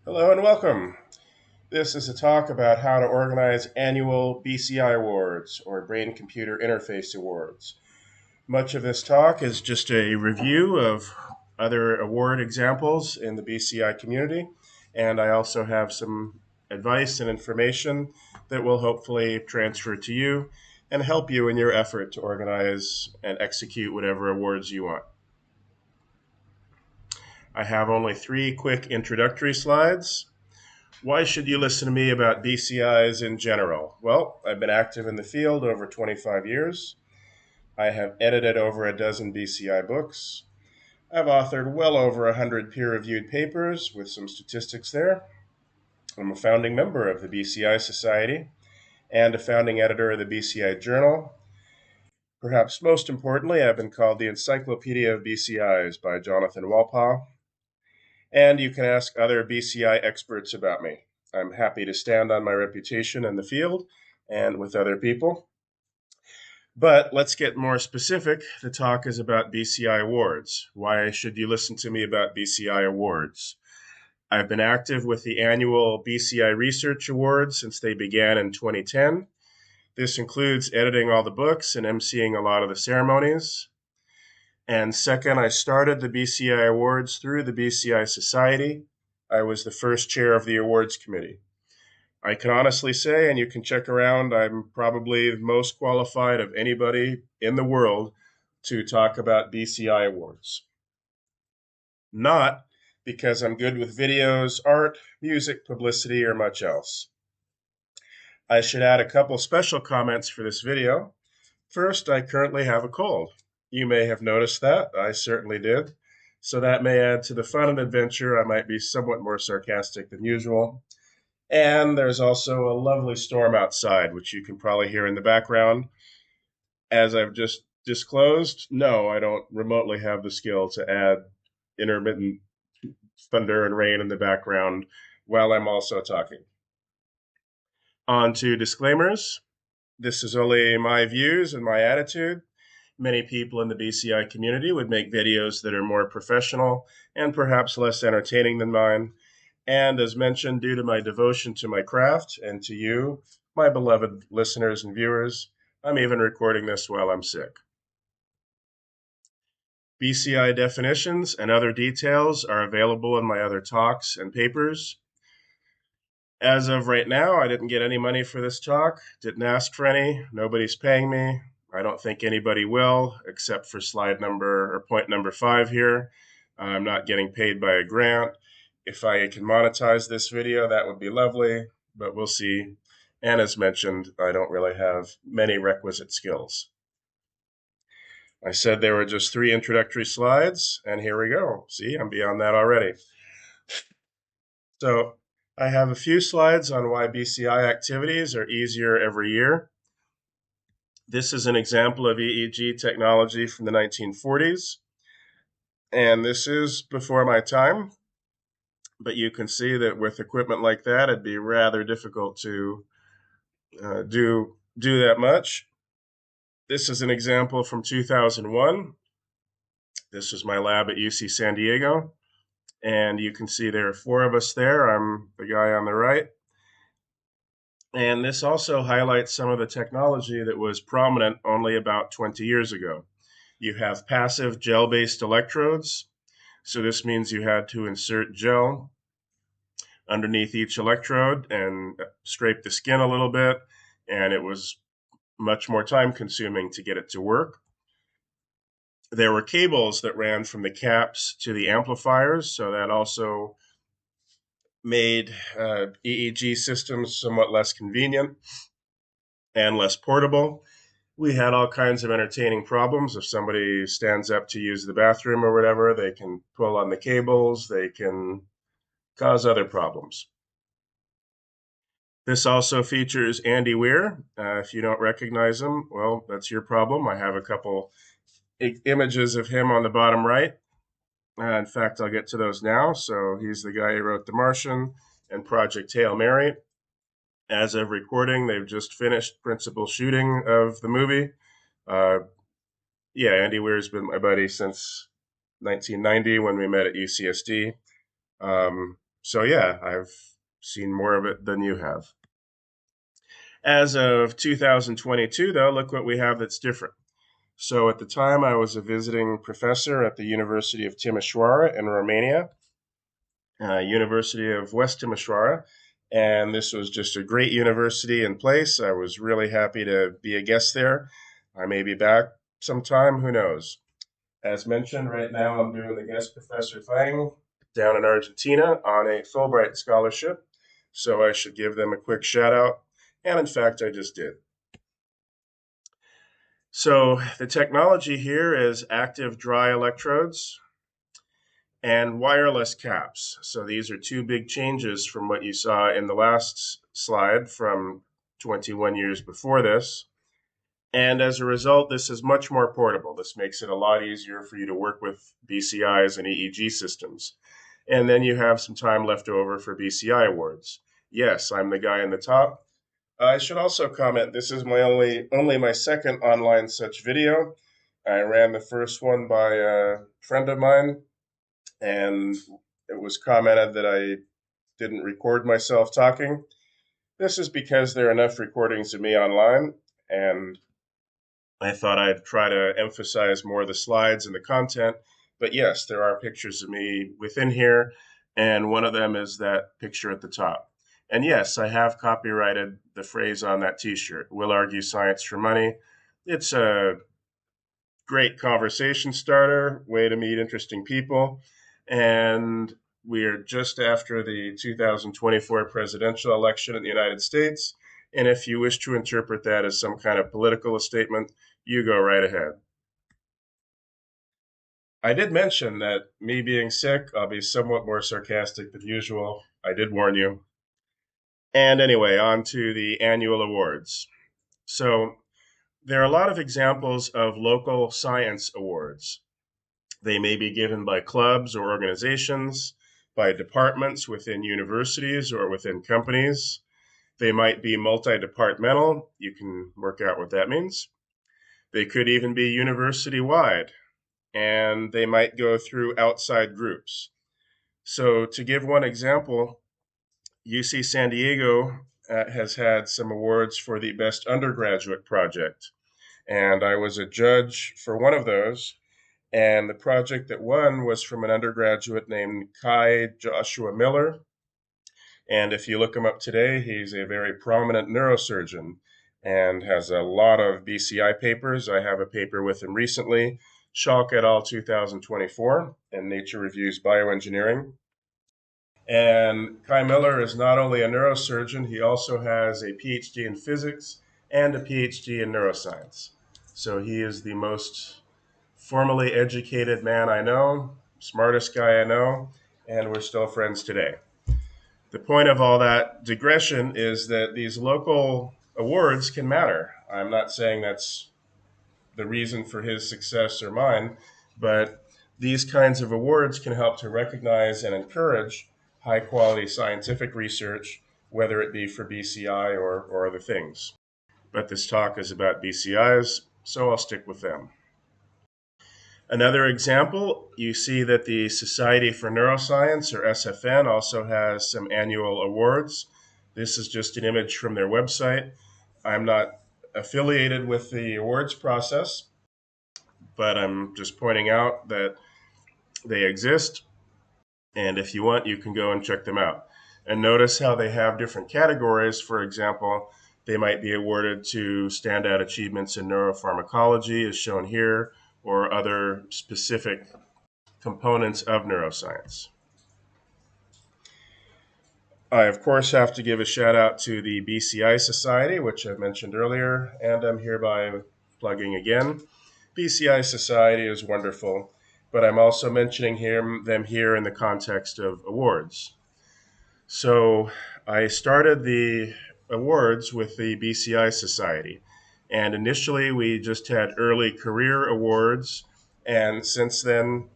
Hello and welcome. This is a talk about how to organize annual BCI awards or Brain Computer Interface Awards. Much of this talk is just a review of other award examples in the BCI community, and I also have some advice and information that will hopefully transfer to you and help you in your effort to organize and execute whatever awards you want. I have only 3 quick introductory slides. Why should you listen to me about BCIs in general? Well, I've been active in the field over 25 years. I have edited over a dozen BCI books. I've authored well over 100 peer reviewed papers with some statistics there. I'm a founding member of the BCI Society and a founding editor of the BCI Journal. Perhaps most importantly, I've been called the Encyclopedia of BCIs by Jonathan Walpaugh. And you can ask other BCI experts about me. I'm happy to stand on my reputation in the field and with other people. But let's get more specific. The talk is about BCI awards. Why should you listen to me about BCI awards? I've been active with the annual BCI Research Awards since they began in 2010. This includes editing all the books and emceeing a lot of the ceremonies. And second, I started the BCI Awards through the BCI Society. I was the first chair of the awards committee. I can honestly say, and you can check around, I'm probably the most qualified of anybody in the world to talk about BCI awards. Not because I'm good with videos, art, music, publicity, or much else. I should add a couple special comments for this video. First, I currently have a cold. You may have noticed that. I certainly did. So that may add to the fun and adventure. I might be somewhat more sarcastic than usual. And there's also a lovely storm outside, which you can probably hear in the background. As I've just disclosed, no, I don't remotely have the skill to add intermittent thunder and rain in the background while I'm also talking. On to disclaimers. This is only my views and my attitude. Many people in the BCI community would make videos that are more professional and perhaps less entertaining than mine. And as mentioned, due to my devotion to my craft and to you, my beloved listeners and viewers, I'm even recording this while I'm sick. BCI definitions and other details are available in my other talks and papers. As of right now, I didn't get any money for this talk, didn't ask for any, nobody's paying me. I don't think anybody will, except for slide number or point number 5 here. I'm not getting paid by a grant. If I can monetize this video, that would be lovely, but we'll see. And as mentioned, I don't really have many requisite skills. I said there were just 3 introductory slides, and here we go. See, I'm beyond that already. So I have a few slides on why BCI activities are easier every year. This is an example of EEG technology from the 1940s. And this is before my time. But you can see that with equipment like that, it'd be rather difficult to do that much. This is an example from 2001. This is my lab at UC San Diego. And you can see there are 4 of us there. I'm the guy on the right. And this also highlights some of the technology that was prominent only about 20 years ago. You have passive gel-based electrodes. So this means you had to insert gel underneath each electrode and scrape the skin a little bit, and it was much more time consuming to get it to work. There were cables that ran from the caps to the amplifiers, so that also made EEG systems somewhat less convenient and less portable. We had all kinds of entertaining problems. If somebody stands up to use the bathroom or whatever, they can pull on the cables, they can cause other problems. This also features Andy Weir. If you don't recognize him, well, that's your problem. I have a couple images of him on the bottom right. In fact, I'll get to those now. So he's the guy who wrote The Martian and Project Hail Mary. As of recording, they've just finished principal shooting of the movie. Andy Weir's been my buddy since 1990 when we met at UCSD. So, yeah, I've seen more of it than you have. As of 2022, though, look what we have that's different. So, at the time, I was a visiting professor at the University of Timișoara in Romania, University of West Timișoara. And this was just a great university in place. I was really happy to be a guest there. I may be back sometime, who knows? As mentioned, right now I'm doing the guest professor thing down in Argentina on a Fulbright scholarship. So I should give them a quick shout out. And in fact, I just did. So the technology here is active dry electrodes and wireless caps. So these are two big changes from what you saw in the last slide from 21 years before this. And as a result, this is much more portable. This makes it a lot easier for you to work with BCIs and EEG systems. And then you have some time left over for BCI awards. Yes, I'm the guy in the top. I should also comment, this is my only my second online such video. I ran the first one by a friend of mine, and it was commented that I didn't record myself talking. This is because there are enough recordings of me online, and I thought I'd try to emphasize more of the slides and the content. But yes, there are pictures of me within here, and one of them is that picture at the top. And yes, I have copyrighted the phrase on that t-shirt, "We'll argue science for money." It's a great conversation starter, way to meet interesting people. And we are just after the 2024 presidential election in the United States. And if you wish to interpret that as some kind of political statement, you go right ahead. I did mention that me being sick, I'll be somewhat more sarcastic than usual. I did warn you. And anyway, on to the annual awards. So there are a lot of examples of local science awards. They may be given by clubs or organizations, by departments within universities or within companies. They might be multi-departmental. You can work out what that means. They could even be university-wide, and they might go through outside groups. So to give one example, UC San Diego has had some awards for the best undergraduate project. And I was a judge for one of those. And the project that won was from an undergraduate named Kai Joshua Miller. And if you look him up today, he's a very prominent neurosurgeon and has a lot of BCI papers. I have a paper with him recently, Schalk et al. 2024, in Nature Reviews Bioengineering. And Kai Miller is not only a neurosurgeon, he also has a PhD in physics and a PhD in neuroscience. So he is the most formally educated man I know, smartest guy I know, and we're still friends today. The point of all that digression is that these local awards can matter. I'm not saying that's the reason for his success or mine, but these kinds of awards can help to recognize and encourage high quality scientific research, whether it be for BCI or other things. But this talk is about BCIs, so I'll stick with them. Another example, you see that the Society for Neuroscience, or SFN, also has some annual awards. This is just an image from their website. I'm not affiliated with the awards process, but I'm just pointing out that they exist. And if you want, you can go and check them out. And notice how they have different categories. For example, they might be awarded to standout achievements in neuropharmacology, as shown here, or other specific components of neuroscience. I, of course, have to give a shout out to the BCI Society, which I mentioned earlier, and I'm hereby plugging again. BCI Society is wonderful, but I'm also mentioning them here in the context of awards. So I started the awards with the BCI Society, and initially we just had early career awards, and since then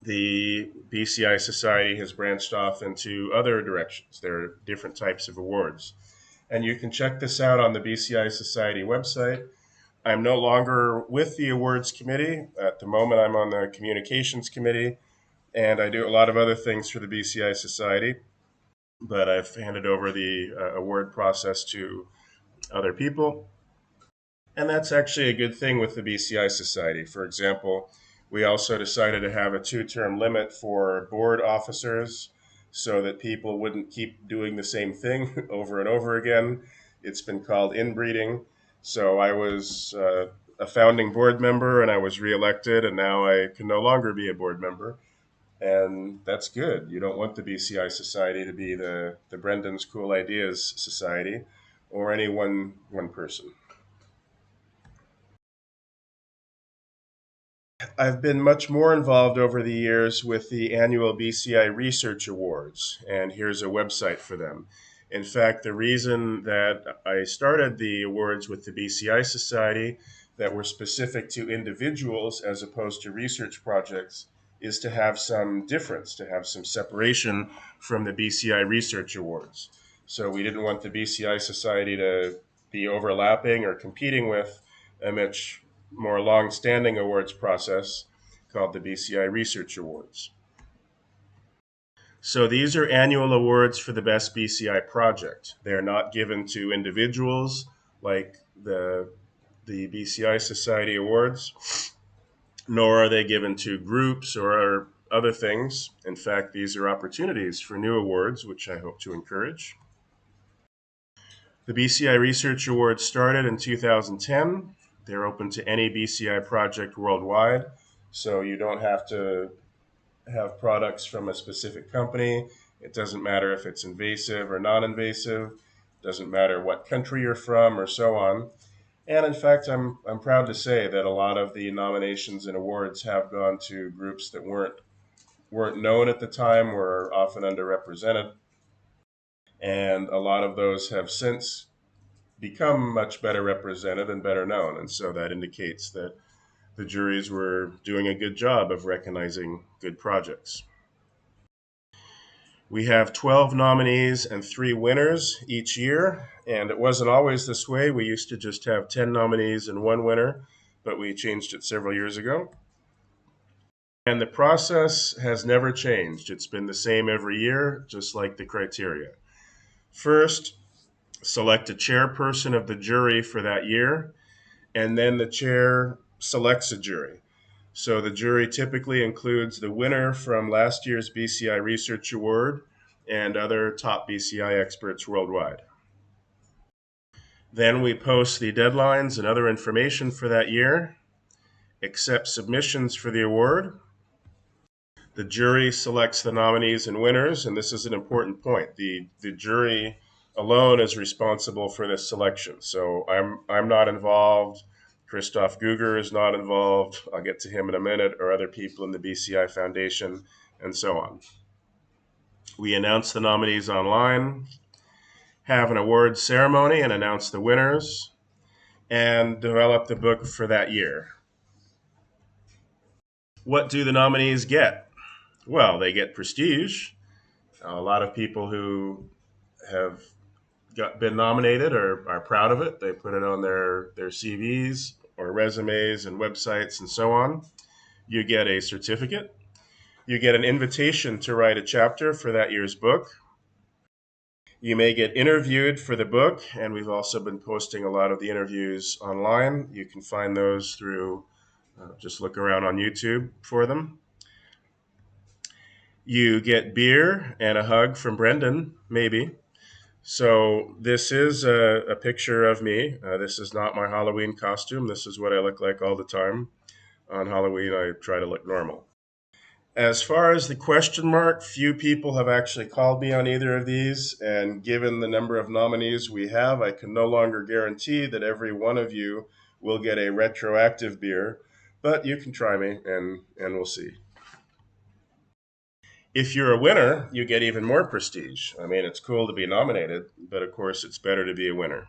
the BCI Society has branched off into other directions. There are different types of awards. And you can check this out on the BCI Society website. I'm no longer with the awards committee. At the moment, I'm on the communications committee, and I do a lot of other things for the BCI Society. but I've handed over the award process to other people. And that's actually a good thing with the BCI Society. For example, we also decided to have a 2 term limit for board officers so that people wouldn't keep doing the same thing over and over again. It's been called inbreeding. So I was a founding board member and I was reelected, and now I can no longer be a board member. And that's good. You don't want the BCI Society to be the Brendan's Cool Ideas Society or any one person. I've been much more involved over the years with the annual BCI Research Awards, and here's a website for them. In fact, the reason that I started the awards with the BCI Society that were specific to individuals as opposed to research projects is to have some difference, to have some separation from the BCI Research Awards. So we didn't want the BCI Society to be overlapping or competing with a much more long-standing awards process called the BCI Research Awards. So these are annual awards for the best BCI project. They're not given to individuals like the BCI Society Awards, nor are they given to groups or other things. In fact, these are opportunities for new awards, which I hope to encourage. The BCI Research Awards started in 2010. They're open to any BCI project worldwide, so you don't have to have products from a specific company. It doesn't matter if it's invasive or non-invasive. It doesn't matter what country you're from or so on. And in fact, I'm proud to say that a lot of the nominations and awards have gone to groups that weren't known at the time, were often underrepresented, and a lot of those have since become much better represented and better known. And so that indicates that the juries were doing a good job of recognizing good projects. We have 12 nominees and 3 winners each year, and it wasn't always this way. We used to just have 10 nominees and 1 winner, but we changed it several years ago. And the process has never changed. It's been the same every year, just like the criteria. First, select a chairperson of the jury for that year, and then the chair selects a jury. So the jury typically includes the winner from last year's BCI Research Award and other top BCI experts worldwide. Then we post the deadlines and other information for that year, accept submissions for the award. The jury selects the nominees and winners, and this is an important point. The jury alone is responsible for this selection. So I'm not involved. Christoph Guger is not involved. I'll get to him in a minute, or other people in the BCI Foundation, and so on. We announce the nominees online, have an awards ceremony and announce the winners, and develop the book for that year. What do the nominees get? Well, they get prestige. A lot of people who have been nominated are proud of it. They put it on their CVs or resumes and websites and so on. You get a certificate. You get an invitation to write a chapter for that year's book. You may get interviewed for the book, and we've also been posting a lot of the interviews online. You can find those through just look around on YouTube for them. You get beer and a hug from Brendan, maybe. So this is a picture of me. This is not my Halloween costume. This is what I look like all the time. On Halloween, I try to look normal. As far as the question mark, few people have actually called me on either of these. And given the number of nominees we have, I can no longer guarantee that every one of you will get a retroactive beer. But you can try me, and we'll see. If you're a winner, you get even more prestige. I mean, it's cool to be nominated, but of course, it's better to be a winner.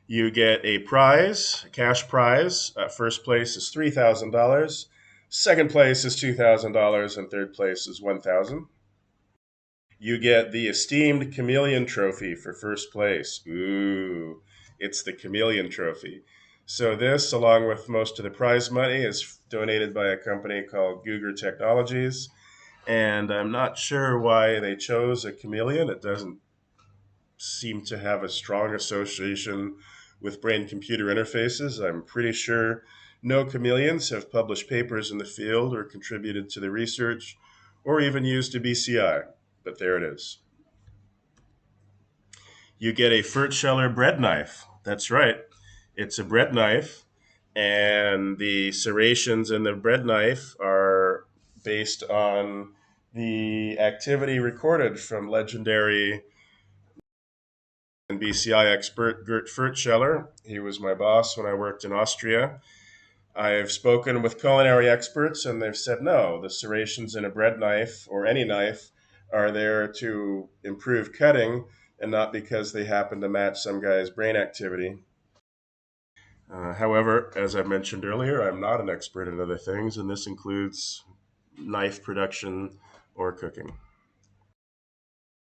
You get a prize, a cash prize. First place is $3,000. Second place is $2,000, and third place is $1,000. You get the esteemed Chameleon Trophy for first place. Ooh, it's the Chameleon Trophy. So this, along with most of the prize money, is donated by a company called Guger Technologies. And I'm not sure why they chose a chameleon. It doesn't seem to have a strong association with brain computer interfaces. I'm pretty sure no chameleons have published papers in the field or contributed to the research or even used a BCI. But there it is. You get a Furtscheller bread knife. That's right. It's a bread knife, and the serrations in the bread knife are based on the activity recorded from legendary and BCI expert Gert Furtscheller. He was my boss when I worked in Austria. I've spoken with culinary experts, and they've said no, the serrations in a bread knife or any knife are there to improve cutting and not because they happen to match some guy's brain activity. However, as I mentioned earlier, I'm not an expert in other things, and this includes knife production or cooking.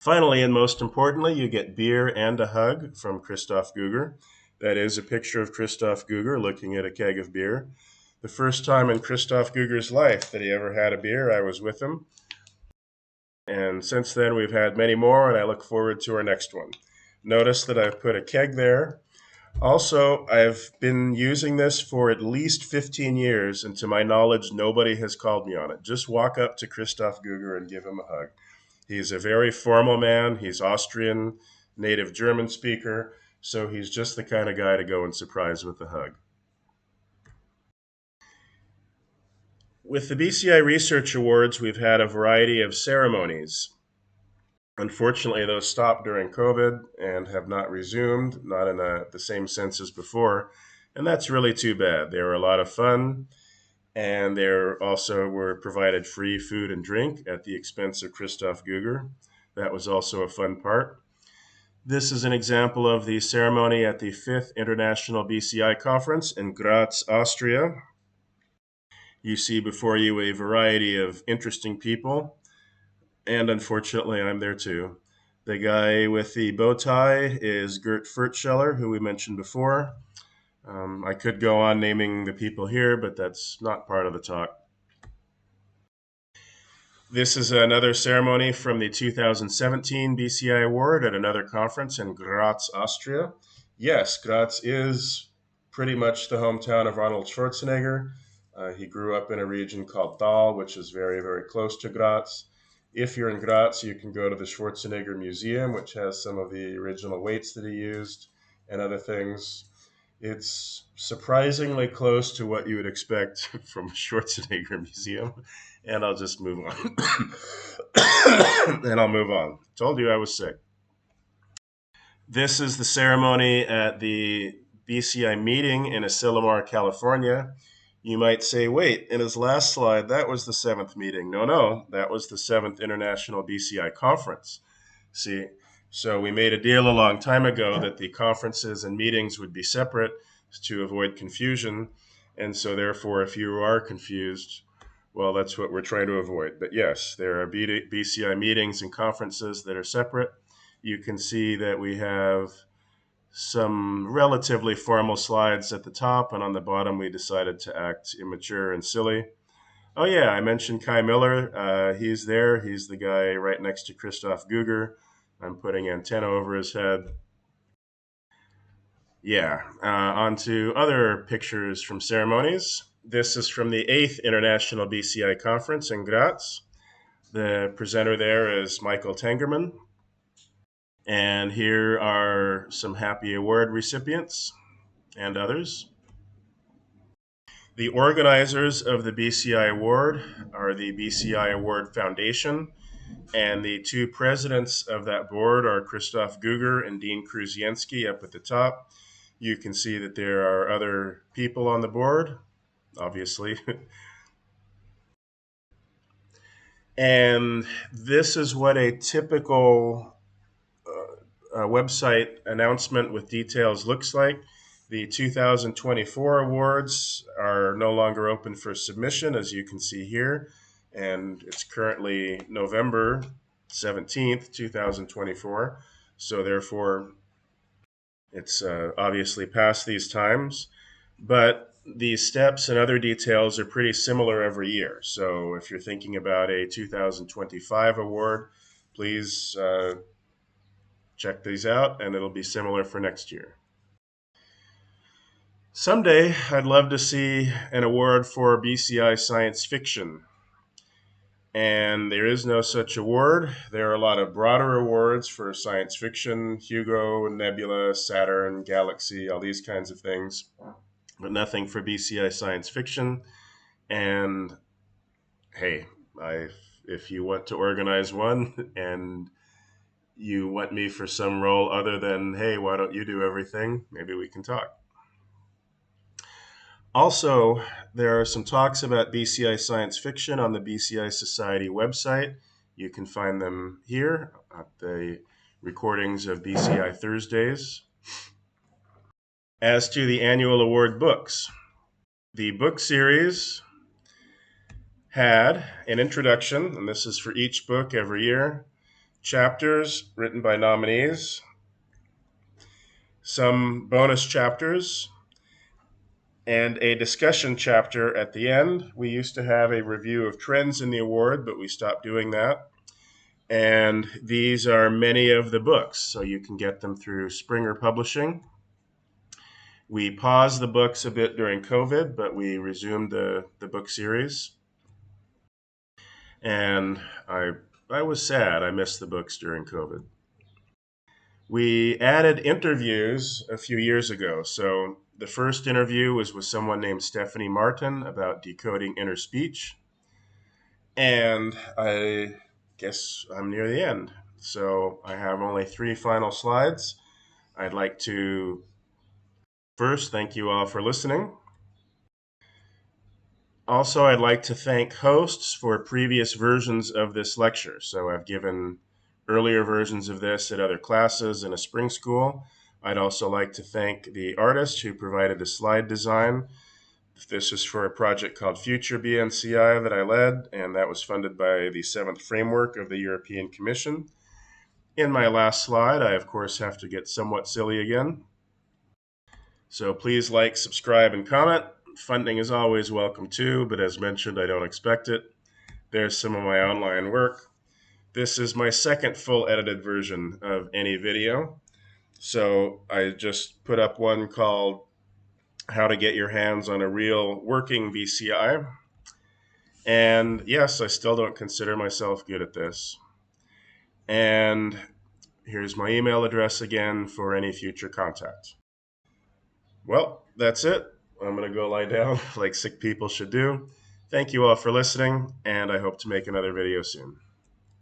Finally, and most importantly, you get beer and a hug from Christoph Guger. That is a picture of Christoph Guger looking at a keg of beer. The first time in Christoph Guger's life that he ever had a beer, I was with him. And since then, we've had many more, and I look forward to our next one. Notice that I've put a keg there. Also, I've been using this for at least 15 years, and to my knowledge, nobody has called me on it. Just walk up to Christoph Guger and give him a hug. He's a very formal man. He's Austrian, native German speaker, so he's just the kind of guy to go and surprise with a hug. With the BCI Research Awards, we've had a variety of ceremonies. Unfortunately, those stopped during COVID and have not resumed, not in the same sense as before. And that's really too bad. They were a lot of fun, and they also were provided free food and drink at the expense of Christoph Guger. That was also a fun part. This is an example of the ceremony at the 5th International BCI Conference in Graz, Austria. You see before you a variety of interesting people, and unfortunately, I'm there too. The guy with the bow tie is Gert Furtscheller, who we mentioned before. I could go on naming the people here, but that's not part of the talk. This is another ceremony from the 2017 BCI Award at another conference in Graz, Austria. Yes, Graz is pretty much the hometown of Arnold Schwarzenegger. He grew up in a region called Thal, which is very, very close to Graz. If you're in Graz, you can go to the Schwarzenegger Museum, which has some of the original weights that he used and other things. It's surprisingly close to what you would expect from a Schwarzenegger museum, and I'll just move on. And I'll move on. Told you I was sick. This is the ceremony at the BCI meeting in Asilomar, California. You might say, wait, in his last slide, that was the 7th meeting. No, that was the 7th International BCI Conference. See, so we made a deal a long time ago that the conferences and meetings would be separate to avoid confusion. And so therefore, if you are confused, well, that's what we're trying to avoid. But yes, there are BCI meetings and conferences that are separate. You can see that we have some relatively formal slides at the top, and on the bottom we decided to act immature and silly. Oh yeah, I mentioned Kai Miller. He's there. He's the guy right next to Christoph Guger. I'm putting antenna over his head. Yeah, on to other pictures from ceremonies. This is from the 8th International BCI Conference in Graz. The presenter there is Michael Tengerman. And here are some happy award recipients and others. The organizers of the BCI Award are the BCI Award Foundation, and the two presidents of that board are Christoph Guger and Dean Kruzienski up at the top. You can see that there are other people on the board, obviously. And this is what a typical website announcement with details looks like. The 2024 awards are no longer open for submission, as you can see here, and it's currently November 17th, 2024. So therefore, it's obviously past these times. But the steps and other details are pretty similar every year. So if you're thinking about a 2025 award, please check these out, and it'll be similar for next year. Someday, I'd love to see an award for BCI science fiction. And there is no such award. There are a lot of broader awards for science fiction, Hugo, Nebula, Saturn, Galaxy, all these kinds of things, but nothing for BCI science fiction. And hey, if you want to organize one and you want me for some role other than, hey, why don't you do everything? Maybe we can talk. Also, there are some talks about BCI science fiction on the BCI Society website. You can find them here at the recordings of BCI Thursdays. As to the annual award books, the book series had an introduction, and this is for each book every year, chapters written by nominees, some bonus chapters, and a discussion chapter at the end. We used to have a review of trends in the award, but we stopped doing that. And these are many of the books, so you can get them through Springer Publishing. We paused the books a bit during COVID, but we resumed the book series. And I was sad. I missed the books during COVID. We added interviews a few years ago. So the first interview was with someone named Stephanie Martin about decoding inner speech. And I guess I'm near the end. So I have only 3 final slides. I'd like to first thank you all for listening. Also, I'd like to thank hosts for previous versions of this lecture. So I've given earlier versions of this at other classes in a spring school. I'd also like to thank the artist who provided the slide design. This is for a project called Future BNCI that I led, and that was funded by the 7th Framework of the European Commission. In my last slide, I of course have to get somewhat silly again. So please like, subscribe, and comment. Funding is always welcome too, but as mentioned, I don't expect it. There's some of my online work. This is my second full edited version of any video. So I just put up one called How to Get Your Hands on a Real Working BCI. And yes, I still don't consider myself good at this. And here's my email address again for any future contact. Well, that's it. I'm going to go lie down like sick people should do. Thank you all for listening, and I hope to make another video soon.